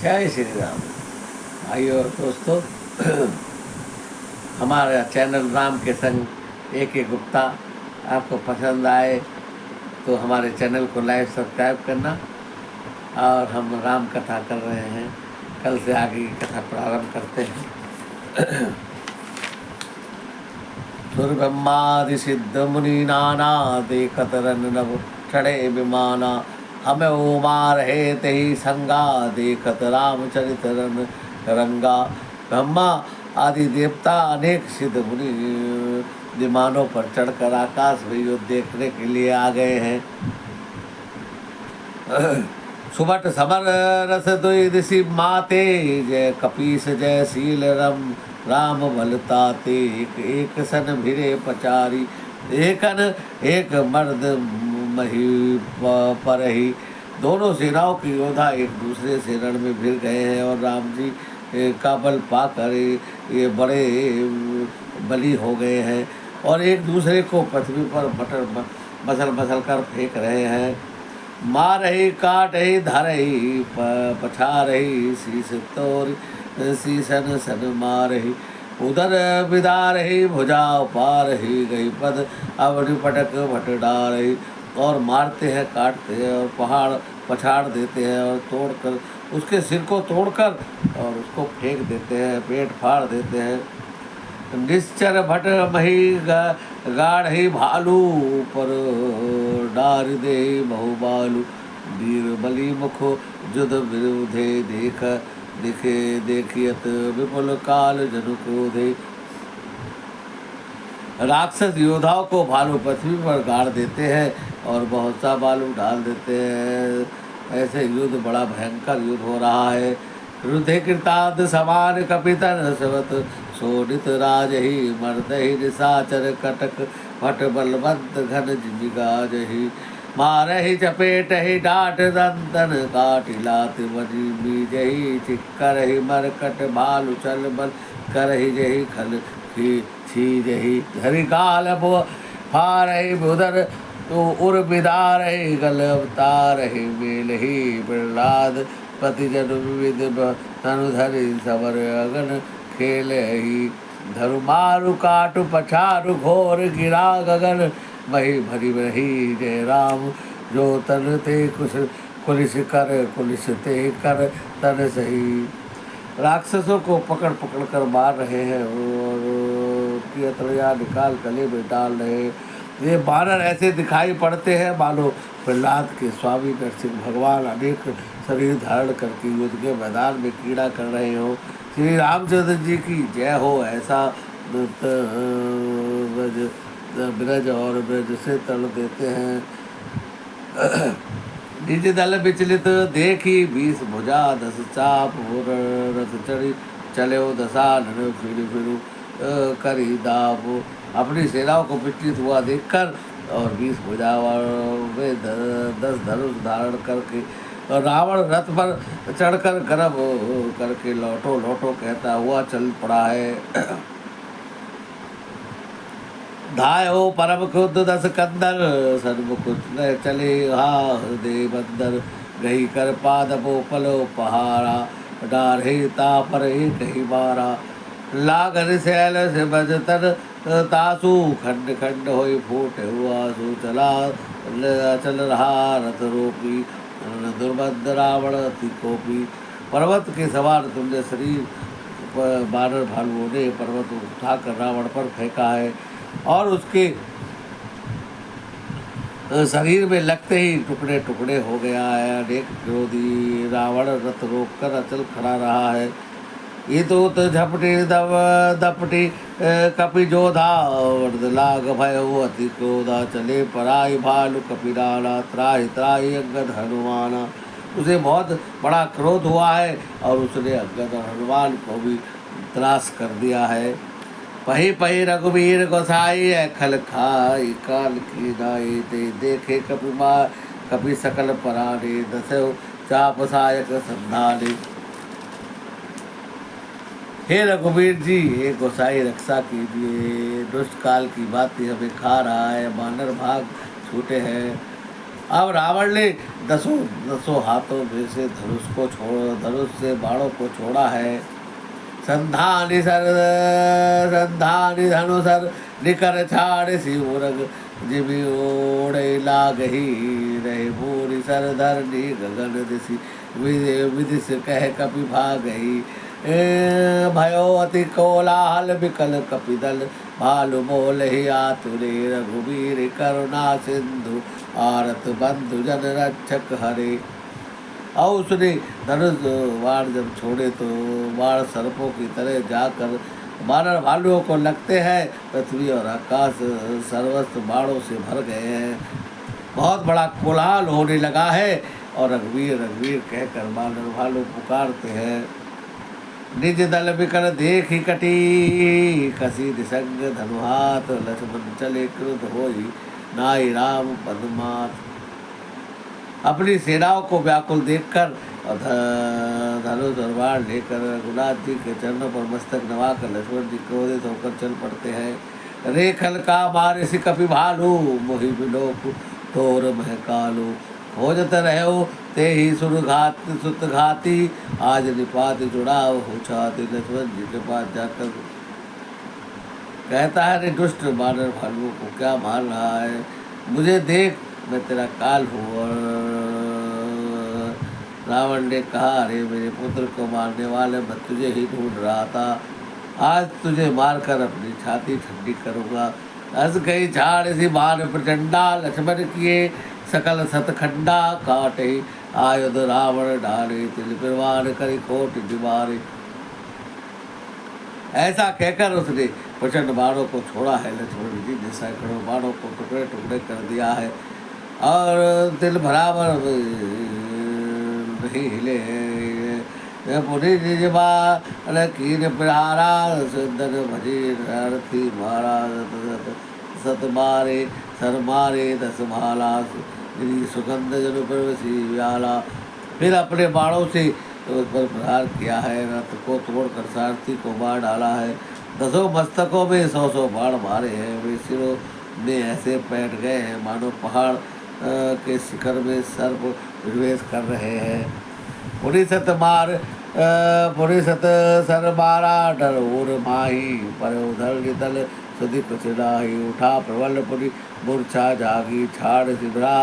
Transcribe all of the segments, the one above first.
जय श्री राम। भाइयों और दोस्तों, हमारा चैनल राम के संग AK गुप्ता आपको पसंद आए तो हमारे चैनल को लाइक सब्सक्राइब करना। और हम राम कथा कर रहे हैं, कल से आगे की कथा प्रारंभ करते हैं। सुर ब्रह्मादि सिद्ध मुनि नाना, देखत रन नभ चढ़े विमाना। हमें उमा रहे तेहि संगा, देखत रामचरित रन रंगा। ब्रह्मा आदि देवता अनेक सिद्ध मुनि विमानों पर चढ़कर आकाश में युद्ध देखने के लिए आ गए हैं। सुबट समर रस दुई ऋषि माते, जय कपीस जय शील राम बलताते। एक एक सन भिरे पचारी, एकन एक मर्द मही परही। दोनों सेनाओं के योद्धा एक दूसरे से रण में भिड़ गए हैं और राम जी का बल पाकर ये बड़े बली हो गए हैं और एक दूसरे को पृथ्वी पर मसल कर फेंक रहे हैं। मार रही काट रही धर रही पछा रही, शीस तोर शीसन सन मार रही। उधर विदा रही भुजा पार रही, गई पद अवधि पटक भट डार रही। और मारते हैं, काटते हैं और पहाड़ पछाड़ देते हैं और तोड़कर उसके सिर को तोड़कर और उसको फेंक देते हैं, पेट फाड़ देते हैं। निश्चर भट मही गाढ़ ही भालू, पर डार दे बहुबालू। वीर बलि मुख जुद विरोधे, देखे देखियत विपुल काल जन क्रोधे। राक्षस योद्धाओं को भालू पृथ्वी पर गाड़ देते हैं और बहुत सा बालू डाल देते हैं। ऐसे युद्ध बड़ा भयंकर युद्ध हो रहा है। रुधे कृताद समान कपितन सवत, शोणित राज ही मर्द ही निशाचर कटक। भट बलवंत घन जिमिगाज ही, मार ही चपेट ही डांट दंतन। काटि लात बनी बीज ही, चिक्कर ही मरकट भालू चल बल कर ही जही खल छी जही। धरि काल फार ही बुधर तो उर बिदार ही, गल अवतार ही मेल ही प्रहलाद। पति जन विविध तनुधरि सवर अगन खेल ही। धरु मारु काटु पछारु घोर गिरा गगन। मही भरी रही जय राम, जो तन ते कुलिस कर कुलिस ते कर तन सही। राक्षसों को पकड़ पकड़ कर मार रहे हैं और उनकी हथेलियां निकाल गले में डाल रहे। ये बानर ऐसे दिखाई पड़ते हैं मानो प्रहलाद के स्वामी नरसिंह भगवान अनेक शरीर धारण करके युद्ध के मैदान में क्रीड़ा कर रहे हो। श्री रामचंद्र जी की जय हो। ऐसा ब्रज और ब्रज से तल देते हैं। निज दल विचलित देखी, 20 भुजा 10 चाप रथ चढ़ी। चले दशानन फिर करी दाप। अपनी सेनाओं को विचलित हुआ देखकर और 20 भुजा वे 10 धनुष धारण करके और रावण रथ पर चढ़कर गर्व करके लौटो लौटो कहता हुआ चल पड़ा है। धायो परम क्रुद्ध 10 कंदर, सन्मुख चले हा हृदय बंदर। गही कर पाद पलो पहारा, डार ही तापर ही कही मारा। लागन सैल से बजतन तासु, खंड खंड होई फूट हुआ सु। चल रहा रथ रोपी, दुर्बंध रावण अति कोपी। पर्वत के सवार तुमने शरीर बानर भालुओं ने पर्वत उठाकर रावण पर फेंका है और उसके शरीर में लगते ही टुकड़े टुकड़े हो गया है। अनेक क्रोधी रावण रथ रोककर अचल खड़ा रहा है। ये तो झपटी दपटी कपि जोधा, लाग भय अति क्रोधा। चले पराई भालू कपिराना, त्राहि त्राहि अंगद हनुमाना। उसे बहुत बड़ा क्रोध हुआ है और उसने अंगद हनुमान को भी त्रास कर दिया है। पही पही रघुवीर गोसाई, खल खाई काल की नाई। ते देखे कपि सकल पराने, दसो चाप सायक संधाने। हे रघुवीर जी, हे गोसाई रक्षा कीजिए। दुष्ट काल की बातें हमें खा रहा है, बानर भाग छूटे हैं। अब रावण ने दसों दसों हाथों में से धनुष से बाणों को छोड़ा है। संधानि धनुसर निकर छाड़ सिमुरग जिमि ओढ़े लागही रहे पूरी सर धरनी गगन दिशि विदिश कह कपि भागही भयो अति कोलाहल विकल कपिदल भालु बोल ही आतुरे रघुवीर करुणा सिंधु आरत बंधु जन रक्षक हरे। और उसने धनुष बाण जब छोड़े तो बाण सर्पों की तरह जाकर वानर भालुओं को लगते हैं। पृथ्वी और आकाश सर्वस्व बाणों से भर गए हैं। बहुत बड़ा कोलाहल होने लगा है और रघुवीर रघुवीर कहकर वानर भालू पुकारते हैं। निज दल विकल देखी कटी कसी दिसंग धनुहात लक्ष्मण चले क्रुद्ध होई नाई राम पद्मात। अपनी सेनाओं को व्याकुल देखकर और धनुष और बाण लेकर रघुनाथ जी के चरणों पर मस्तक नवाकर लक्ष्मण जी क्रोधित होकर चल पड़ते हैं। रेखल का मारे सि कपि भालू मोहि बिलोक तोर महकालू खोजत रहो ते ही सुत घाती आज निपात जुड़ाव हो छाती। लक्ष्मण जी के पास जाकर कहता है, रे दुष्ट वानर भालुओं को क्या मार रहा है, मुझे देख मैं तेरा काल हूँ। और रावण ने कहा, अरे मेरे पुत्र को मारने वाले मैं तुझे ही ढूंढ रहा था, आज तुझे मारकर अपनी छाती ठंडी करूँगा। हंस गई झाड़ सी बाण प्रचंडा लक्ष्मण किए सकल सतखंडा काटे आयुध रावण डाले तिल प्रवान करी कोट दीवारे। ऐसा कहकर उसने प्रचंड बाणों को छोड़ा है। लक्ष्मण जी ने सैकड़ों बाणों को टुकड़े टुकड़े कर दिया है और तिल बराबर नहीं हिले। पुनि निज बाण कीन प्रहारा सुंदर भजी रथी महाराज सत मारे सर मारे दस भाला सुगंध जन प्रवसी व्याला। फिर अपने बाणों से उस पर प्रहार किया है, रथ को तोड़कर सारथी को मार डाला है। दसों मस्तकों में 100 बाण मारे हैं। वे सिरों में ऐसे बैठ गए हैं मानो पहाड़ के शिखर में सर्प प्रवेश कर रहे हैं। पुरिसत सर मारा डर और माही पर उधर नितल सुधि कुछ नाही। उठा प्रबल पुरी मूर्छा जागी छाड़ शिवरा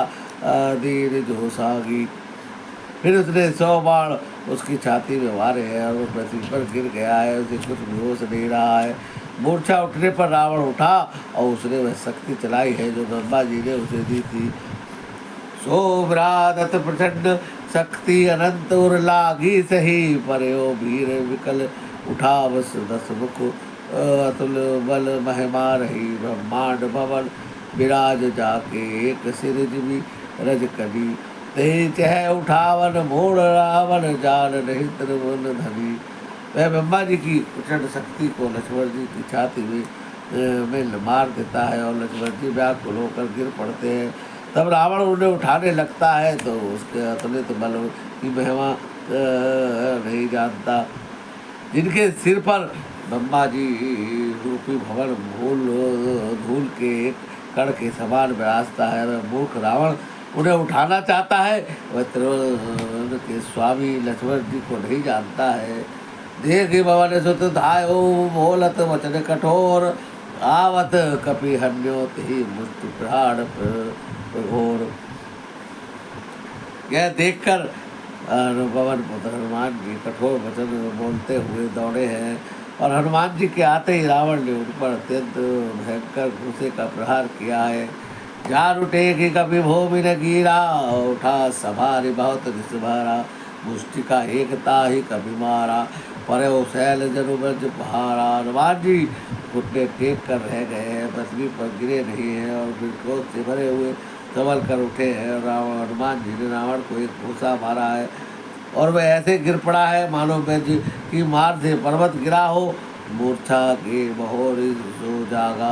दीन जोसागी। फिर उसने 100 बाण उसकी छाती में मारे हैं और वो पृथ्वी पर गिर गया है, उसे कुछ भी होश नहीं रहा है। मूर्छा उठने पर रावण उठा और उसने वह शक्ति चलाई है जो ब्रह्मा जी ने उसे दी थी। शोभरादत प्रचंड शक्ति अनंत और लागी सही परयो वीर विकल उठा बस 10 मुख अतुल बल महिमा रही। ब्रह्मांड भवन विराज जाके एक सिर जिमी रज कदी ते चह उठावन मोड़ रावण जान नहीं त्रिभुवन धनी। वह ब्रह्मा जी की प्रचंड शक्ति को लक्ष्मण जी की छाती में मार देता है और लक्ष्मण जी व्याकुल होकर गिर पड़ते हैं। तब रावण उन्हें उठाने लगता है तो उसके अतुलित बल की महिमा नहीं जानता। जिनके सिर पर ब्रह्मा जी रूपी भवन धूल के एक कण के समान विराजता है, वह मूर्ख रावण उन्हें उठाना चाहता है। वह त्रिभुवन के स्वामी लक्ष्मण जी को नहीं जानता है। देख भवन सुत धायो मोलत वचन कठोर आवत कपि हन्योत ही मुष्टि प्रहार घोर। यह देखकर पवन पुत्र हनुमान जी कठोर वचन बोलते हुए दौड़े हैं और हनुमान जी के आते ही रावण ने उन पर अत्यंत भयंकर घूसे का प्रहार किया है। जार उठे कि कभी भूमि न गिरा उठा सभारी बहुत निस्भारा मुष्टि का एकता ही कभी मारा पर शैल जनु ब्रज पहारा। हनुमान जी घुटने टेक कर रह गए हैं, पृथ्वी पर गिरे नहीं हैं और फिर क्रोध से भरे हुए संभल कर उठे हैं। हनुमान जी ने रावण को एक घूसा मारा है और वह ऐसे गिर पड़ा है मानो ब्रज की मार से पर्वत गिरा हो। मूर्छा के बहोरी सो जागा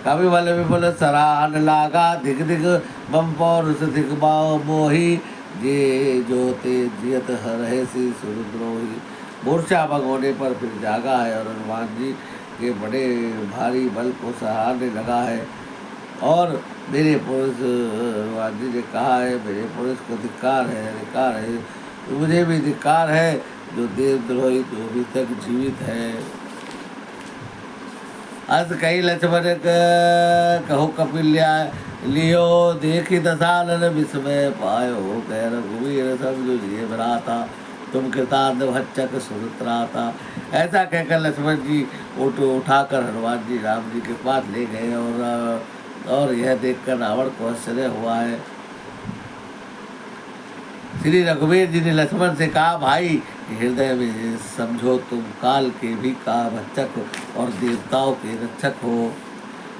कवि बल विपुल सराहन लागा। दिग दिग बम पौरुष दिग्बाओ मोही जे जोते जियत रहे सी सुरद्रोही। मूर्छा भंग होने पर फिर जागा है और हनुमान जी के बड़े भारी बल को सहारने लगा है और मेरे पुरुष हनुमान जी ने कहा है, मेरे पुरुष को धिक्कार है, मुझे भी धिक्कार है जो देवद्रोही जो अभी तक जीवित है। अस कही लक्ष्मण कहो कपिल्या लियो देखी दशानन विस्मय पायो कह रघुवीर समझो ये भ्राता तुम कृतांत भच्चक सुरत्राता। ऐसा कहकर लक्ष्मण जी उठाकर हनुमान जी राम जी के पास ले गए और यह देखकर रावण को आश्चर्य हुआ है। श्री रघुवीर जी ने लक्ष्मण से कहा, भाई हृदय में समझो तुम काल के भी का भक्षक और देवताओं के रक्षक हो।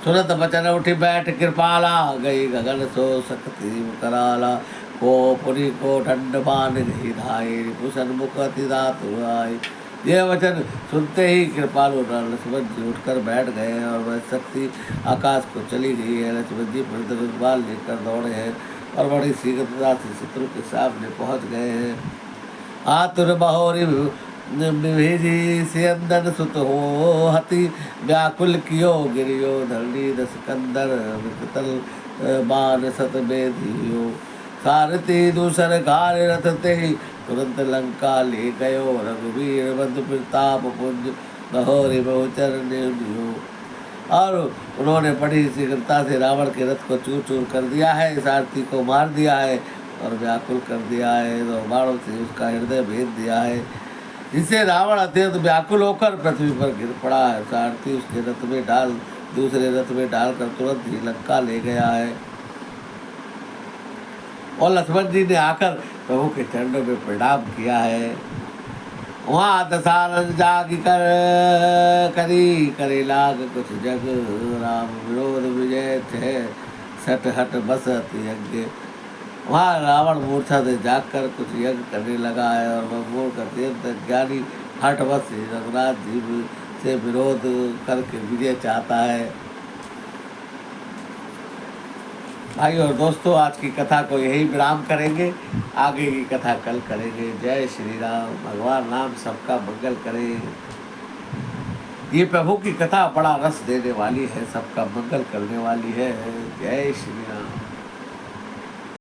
सुनत बचन उठी बैठ कृपाला गई गगन सो सकती कराला को पुरी को दंड बान गई धाई रिपुसन मुख अतिदातुराई। यह वचन सुनते ही कृपालु लक्ष्मण जी उठकर बैठ गए और वह शक्ति आकाश को चली गई है। लक्ष्मण जी बाल लेकर दौड़े हैं और बड़ी शीघ्रता से शत्रु के सामने पहुंच गए हैं। आतुर बहोरी विभीजी से अंदर सुत हो हति व्याकुल कियो गिरियो धरणी दस कंदर विकतल बान सत बेधियो सारथी दूसर घार रथ ते तुरंत लंका ले गयो रघुवीर बंधु प्रताप पुंज बहोरी बहुचर नियो। और उन्होंने बड़ी शीघ्रता से रावण के रथ को चूर चूर कर दिया है, सारथी को मार दिया है और व्याकुल कर दिया है, तो बाणों से उसका हृदय भेद दिया है, जिससे रावण अत्यंत व्याकुल होकर पृथ्वी पर गिर पड़ा है। सारथी उसके रथ में दूसरे रथ में डालकर तुरंत ही लंका ले गया है। और लक्ष्मण जी ने आकर प्रभु के चरणों में प्रणाम किया है। वहाँ दशानन जाग कर करी करे लाग कुछ जग राम विरोध विजय थे सट हट बसत यज्ञ। वहाँ रावण मूर्छा से जागकर कुछ यज्ञ करने लगा है और वह मूर्ख अत्यंत ज्ञानी हठ बस रघुनाथ जी से विरोध करके विजय चाहता है। भाई और दोस्तों, आज की कथा को यही विराम करेंगे, आगे की कथा कल करेंगे। जय श्री राम। भगवान राम सबका मंगल करे। ये प्रभु की कथा बड़ा रस देने वाली है, सबका मंगल करने वाली है। जय श्री राम।